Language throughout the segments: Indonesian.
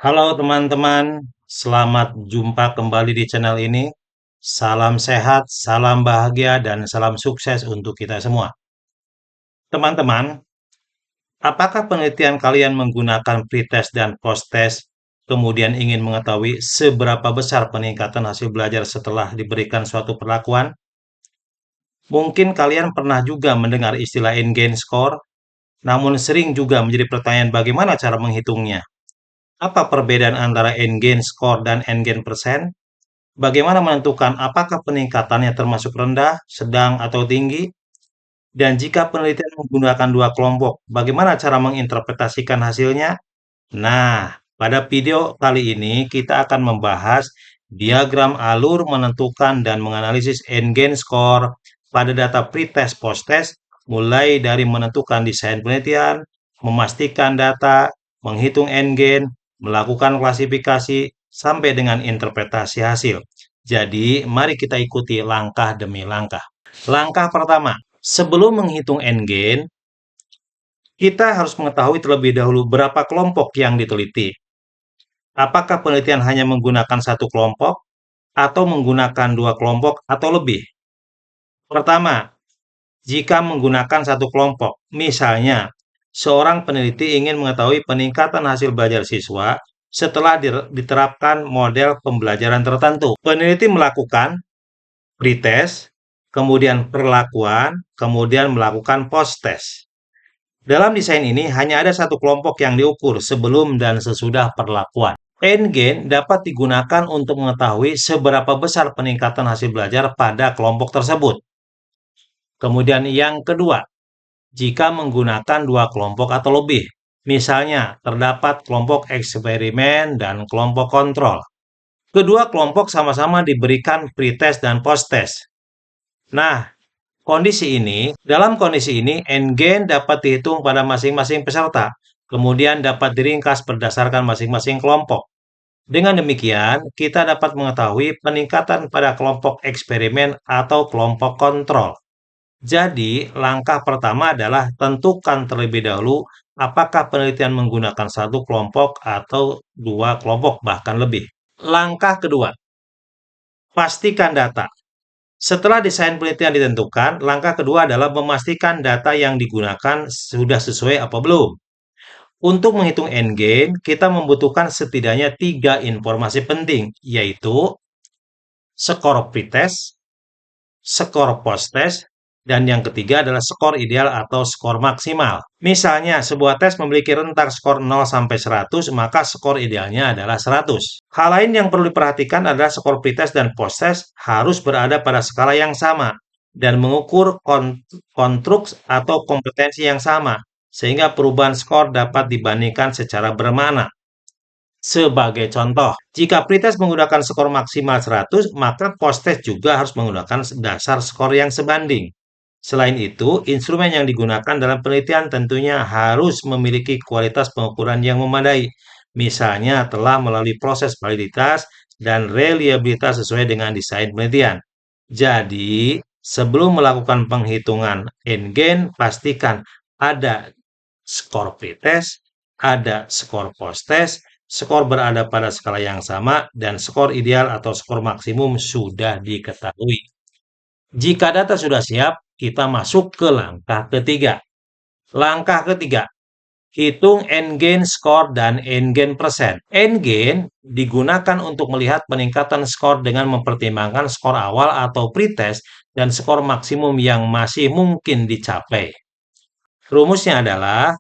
Halo teman-teman, selamat jumpa kembali di channel ini. Salam sehat, salam bahagia, dan salam sukses untuk kita semua. Teman-teman, apakah penelitian kalian menggunakan pretest dan posttest, kemudian ingin mengetahui seberapa besar peningkatan hasil belajar setelah diberikan suatu perlakuan? Mungkin kalian pernah juga mendengar istilah N-gain score, namun sering juga menjadi pertanyaan bagaimana cara menghitungnya. Apa perbedaan antara N-gain score dan N-gain persen? Bagaimana menentukan apakah peningkatannya termasuk rendah, sedang, atau tinggi? Dan jika penelitian menggunakan dua kelompok, bagaimana cara menginterpretasikan hasilnya? Nah, pada video kali ini kita akan membahas diagram alur menentukan dan menganalisis N-gain score pada data pretest posttest, mulai dari menentukan desain penelitian, memastikan data, menghitung N-gain, melakukan klasifikasi, sampai dengan interpretasi hasil. Jadi, mari kita ikuti langkah demi langkah. Langkah pertama, sebelum menghitung N-gain, kita harus mengetahui terlebih dahulu berapa kelompok yang diteliti. Apakah penelitian hanya menggunakan satu kelompok, atau menggunakan dua kelompok, atau lebih? Pertama, jika menggunakan satu kelompok, misalnya seorang peneliti ingin mengetahui peningkatan hasil belajar siswa setelah diterapkan model pembelajaran tertentu. Peneliti melakukan pretest, kemudian perlakuan, kemudian melakukan post-test. Dalam desain ini hanya ada satu kelompok yang diukur sebelum dan sesudah perlakuan. N-gain dapat digunakan untuk mengetahui seberapa besar peningkatan hasil belajar pada kelompok tersebut. Kemudian yang kedua, jika menggunakan dua kelompok atau lebih, misalnya terdapat kelompok eksperimen dan kelompok kontrol. Kedua kelompok sama-sama diberikan pretest dan posttest. Nah, dalam kondisi ini, N-gain dapat dihitung pada masing-masing peserta, kemudian dapat diringkas berdasarkan masing-masing kelompok. Dengan demikian, kita dapat mengetahui peningkatan pada kelompok eksperimen atau kelompok kontrol. Jadi, langkah pertama adalah tentukan terlebih dahulu apakah penelitian menggunakan satu kelompok atau dua kelompok, bahkan lebih. Langkah kedua, pastikan data. Setelah desain penelitian ditentukan, langkah kedua adalah memastikan data yang digunakan sudah sesuai apa belum. Untuk menghitung N-gain, kita membutuhkan setidaknya 3 informasi penting, yaitu skor pretest, skor post-test, dan yang ketiga adalah skor ideal atau skor maksimal. Misalnya, sebuah tes memiliki rentang skor 0 sampai 100, maka skor idealnya adalah 100. Hal lain yang perlu diperhatikan adalah skor pretest dan post-test harus berada pada skala yang sama dan mengukur konstruks atau kompetensi yang sama, sehingga perubahan skor dapat dibandingkan secara bermakna. Sebagai contoh, jika pretest menggunakan skor maksimal 100, maka posttest juga harus menggunakan dasar skor yang sebanding. Selain itu, instrumen yang digunakan dalam penelitian tentunya harus memiliki kualitas pengukuran yang memadai, misalnya telah melalui proses validitas dan reliabilitas sesuai dengan desain penelitian. Jadi, sebelum melakukan penghitungan N-gain, pastikan ada skor pretest, ada skor post-test, skor berada pada skala yang sama, dan skor ideal atau skor maksimum sudah diketahui. Jika data sudah siap, kita masuk ke langkah ketiga. Langkah ketiga, hitung N-gain skor dan N-gain persen. N-gain digunakan untuk melihat peningkatan skor dengan mempertimbangkan skor awal atau pretest dan skor maksimum yang masih mungkin dicapai. Rumusnya adalah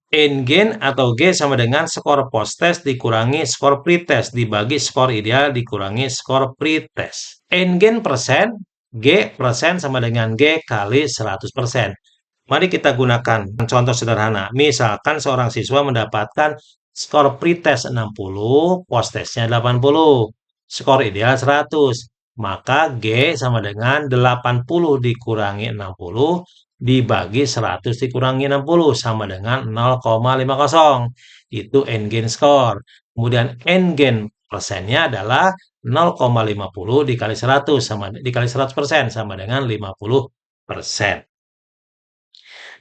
N-gain atau G sama dengan skor post-test dikurangi skor pretest dibagi skor ideal dikurangi skor pretest. N-gain persen, G persen sama dengan G kali 100%. Mari kita gunakan contoh sederhana. Misalkan seorang siswa mendapatkan skor pretest 60, post-testnya 80, skor ideal 100. Maka G sama dengan 80 dikurangi 60 dibagi 100 dikurangi 60 sama dengan 0,50. Itu N-gain score. Kemudian N-gain persennya adalah 0,50 dikali 100 dikali 100% sama dengan 50%.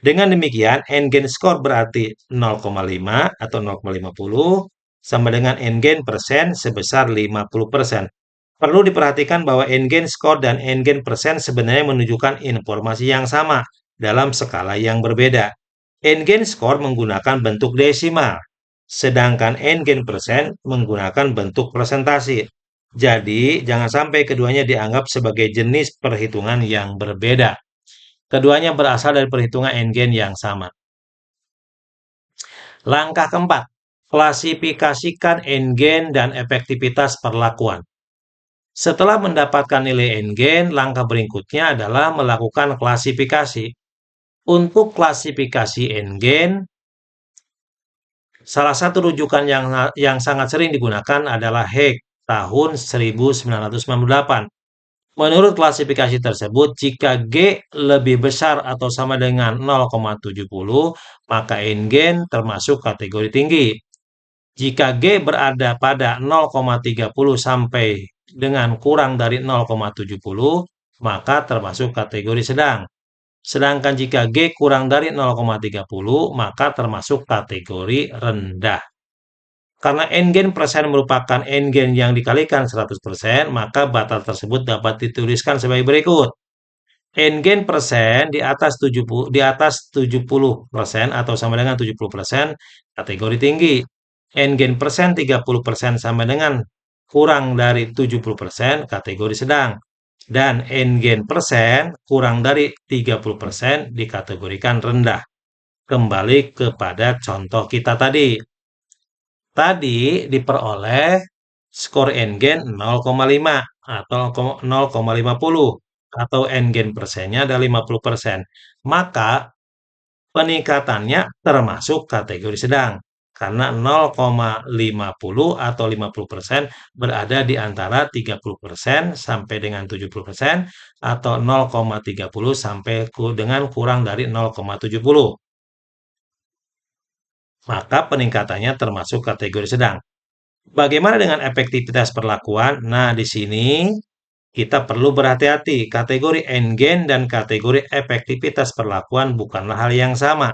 Dengan demikian, N-gain score berarti 0,5 atau 0,50 sama dengan N-gain persen sebesar 50%. Perlu diperhatikan bahwa N-gain skor dan N-gain persen sebenarnya menunjukkan informasi yang sama dalam skala yang berbeda. N-gain skor menggunakan bentuk desimal, sedangkan N-gain persen menggunakan bentuk persentase. Jadi, jangan sampai keduanya dianggap sebagai jenis perhitungan yang berbeda. Keduanya berasal dari perhitungan N-gain yang sama. Langkah keempat, klasifikasikan N-gain dan efektivitas perlakuan. Setelah mendapatkan nilai N-gain, langkah berikutnya adalah melakukan klasifikasi. Untuk klasifikasi N-gain, salah satu rujukan yang sangat sering digunakan adalah Haig tahun 1998. Menurut klasifikasi tersebut, jika G lebih besar atau sama dengan 0,70, maka N-gain termasuk kategori tinggi. Jika G berada pada 0,30 sampai dengan kurang dari 0,70, maka termasuk kategori sedang. Sedangkan jika G kurang dari 0,30, maka termasuk kategori rendah. Karena N-gain persen merupakan N-gain yang dikalikan 100%, maka batas tersebut dapat dituliskan sebagai berikut. N-gain persen di atas 70% atau sama dengan 70% kategori tinggi. N-gain persen 30% sama dengan kurang dari 70% kategori sedang. Dan N-gain persen kurang dari 30% dikategorikan rendah. Kembali kepada contoh kita tadi. Tadi diperoleh skor N-gain 0,5 atau 0,50 atau N-gain persennya ada 50%. Maka peningkatannya termasuk kategori sedang karena 0,50 atau 50% berada di antara 30% sampai dengan 70% atau 0,30 sampai dengan kurang dari 0,70. Maka peningkatannya termasuk kategori sedang. Bagaimana dengan efektivitas perlakuan? Nah, di sini kita perlu berhati-hati. Kategori N-gain dan kategori efektivitas perlakuan bukanlah hal yang sama.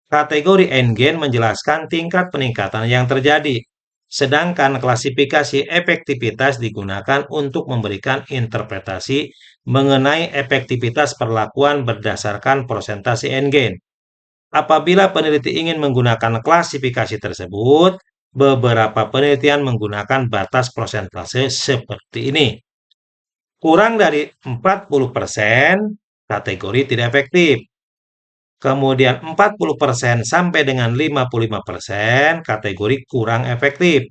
Kategori N-gain menjelaskan tingkat peningkatan yang terjadi, sedangkan klasifikasi efektivitas digunakan untuk memberikan interpretasi mengenai efektivitas perlakuan berdasarkan persentase N-gain. Apabila peneliti ingin menggunakan klasifikasi tersebut, beberapa penelitian menggunakan batas persentase seperti ini. Kurang dari 40% kategori tidak efektif. Kemudian 40% sampai dengan 55% kategori kurang efektif.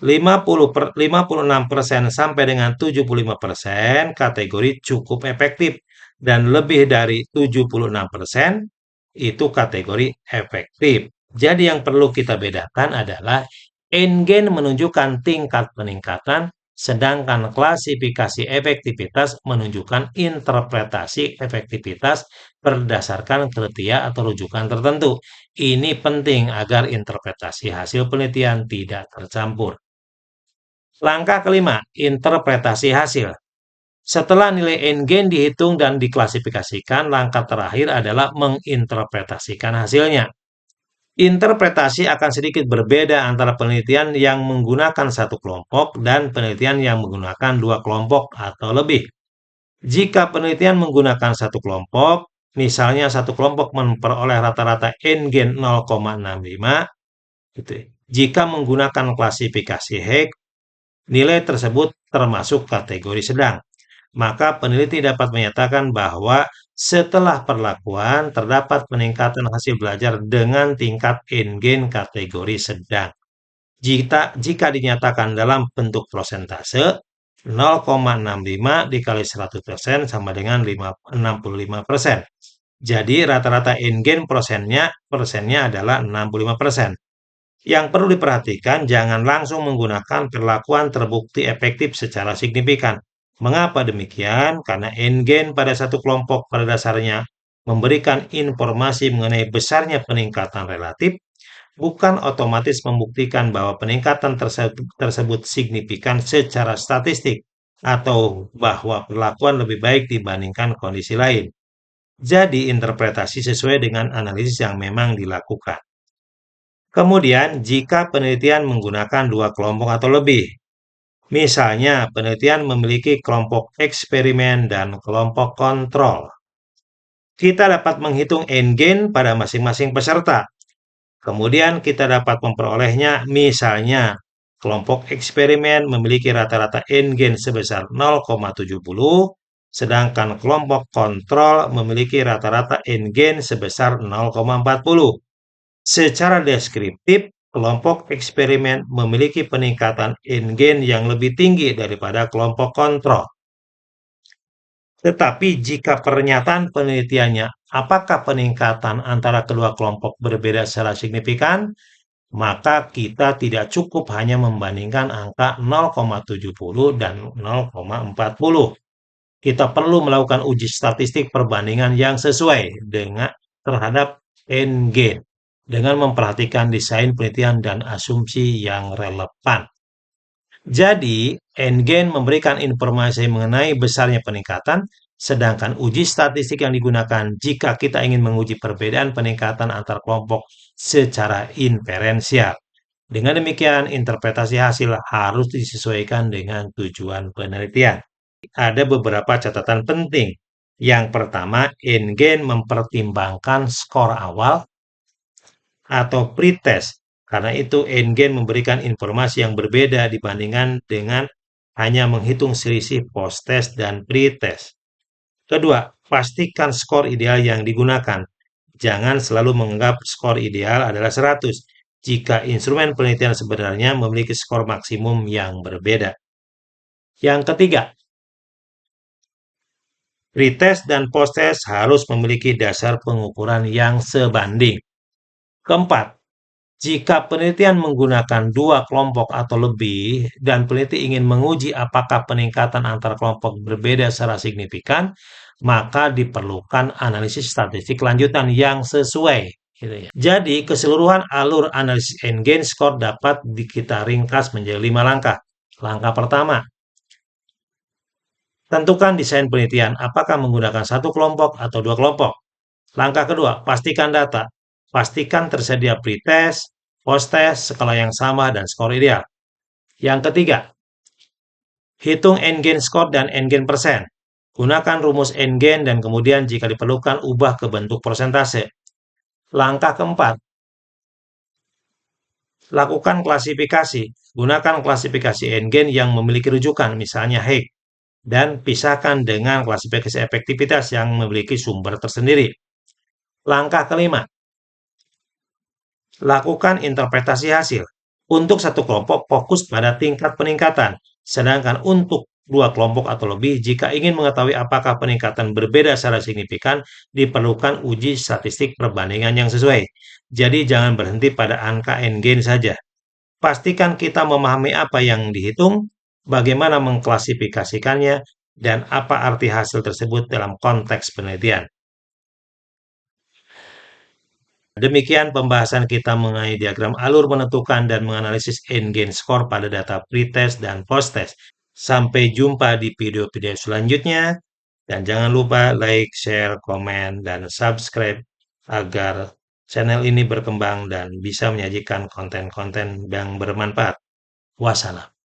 56% sampai dengan 75% kategori cukup efektif. Dan lebih dari 76% itu kategori efektif. Jadi yang perlu kita bedakan adalah N-gain menunjukkan tingkat peningkatan, sedangkan klasifikasi efektivitas menunjukkan interpretasi efektivitas berdasarkan kriteria atau rujukan tertentu. Ini penting agar interpretasi hasil penelitian tidak tercampur. Langkah kelima, interpretasi hasil. Setelah nilai N-gain dihitung dan diklasifikasikan, langkah terakhir adalah menginterpretasikan hasilnya. Interpretasi akan sedikit berbeda antara penelitian yang menggunakan satu kelompok dan penelitian yang menggunakan dua kelompok atau lebih. Jika penelitian menggunakan satu kelompok, misalnya satu kelompok memperoleh rata-rata N-gain 0,65, gitu. Jika menggunakan klasifikasi Haig, nilai tersebut termasuk kategori sedang. Maka peneliti dapat menyatakan bahwa setelah perlakuan terdapat peningkatan hasil belajar dengan tingkat N-gain kategori sedang. Jika dinyatakan dalam bentuk persentase, 0,65 dikali 100% sama dengan 65%. Jadi rata-rata N-gain persennya adalah 65%. Yang perlu diperhatikan, jangan langsung menggunakan perlakuan terbukti efektif secara signifikan. Mengapa demikian? Karena N-gain pada satu kelompok pada dasarnya memberikan informasi mengenai besarnya peningkatan relatif, bukan otomatis membuktikan bahwa peningkatan tersebut signifikan secara statistik atau bahwa perlakuan lebih baik dibandingkan kondisi lain. Jadi, interpretasi sesuai dengan analisis yang memang dilakukan. Kemudian, jika penelitian menggunakan dua kelompok atau lebih, misalnya penelitian memiliki kelompok eksperimen dan kelompok kontrol, kita dapat menghitung n-gain pada masing-masing peserta. Kemudian kita dapat memperolehnya, misalnya kelompok eksperimen memiliki rata-rata n-gain sebesar 0,70, sedangkan kelompok kontrol memiliki rata-rata n-gain sebesar 0,40. Secara deskriptif, kelompok eksperimen memiliki peningkatan n-gain yang lebih tinggi daripada kelompok kontrol. Tetapi jika pernyataan penelitiannya, apakah peningkatan antara kedua kelompok berbeda secara signifikan, maka kita tidak cukup hanya membandingkan angka 0,70 dan 0,40. Kita perlu melakukan uji statistik perbandingan yang sesuai dengan terhadap n-gain dengan memperhatikan desain penelitian dan asumsi yang relevan. Jadi, n-gain memberikan informasi mengenai besarnya peningkatan, sedangkan uji statistik yang digunakan jika kita ingin menguji perbedaan peningkatan antar kelompok secara inferensial. Dengan demikian, interpretasi hasil harus disesuaikan dengan tujuan penelitian. Ada beberapa catatan penting. Yang pertama, n-gain mempertimbangkan skor awal atau pretest. Karena itu, n-gain memberikan informasi yang berbeda dibandingkan dengan hanya menghitung selisih post-test dan pretest. Kedua, pastikan skor ideal yang digunakan. Jangan selalu menganggap skor ideal adalah 100 jika instrumen penelitian sebenarnya memiliki skor maksimum yang berbeda. Yang ketiga, pretest dan post-test harus memiliki dasar pengukuran yang sebanding. Keempat, jika penelitian menggunakan dua kelompok atau lebih dan peneliti ingin menguji apakah peningkatan antar kelompok berbeda secara signifikan, maka diperlukan analisis statistik lanjutan yang sesuai. Gitu ya. Jadi, keseluruhan alur analisis n-gain score dapat kita ringkas menjadi 5 langkah. Langkah pertama, tentukan desain penelitian, apakah menggunakan satu kelompok atau dua kelompok. Langkah kedua, pastikan data. Pastikan tersedia pretest, post-test, skala yang sama, dan skor ideal. Yang ketiga, hitung n-gain score dan n-gain persen. Gunakan rumus n-gain dan kemudian jika diperlukan ubah ke bentuk persentase. Langkah keempat, lakukan klasifikasi. Gunakan klasifikasi n-gain yang memiliki rujukan, misalnya Hayek, dan pisahkan dengan klasifikasi efektivitas yang memiliki sumber tersendiri. Langkah kelima, lakukan interpretasi hasil. Untuk satu kelompok, fokus pada tingkat peningkatan. Sedangkan untuk dua kelompok atau lebih, jika ingin mengetahui apakah peningkatan berbeda secara signifikan, diperlukan uji statistik perbandingan yang sesuai. Jadi jangan berhenti pada angka n-gain saja. Pastikan kita memahami apa yang dihitung, bagaimana mengklasifikasikannya, dan apa arti hasil tersebut dalam konteks penelitian. Demikian pembahasan kita mengenai diagram alur menentukan dan menganalisis n-gain score pada data pretest dan post-test. Sampai jumpa di video-video selanjutnya. Dan jangan lupa like, share, komen, dan subscribe agar channel ini berkembang dan bisa menyajikan konten-konten yang bermanfaat. Wassalam.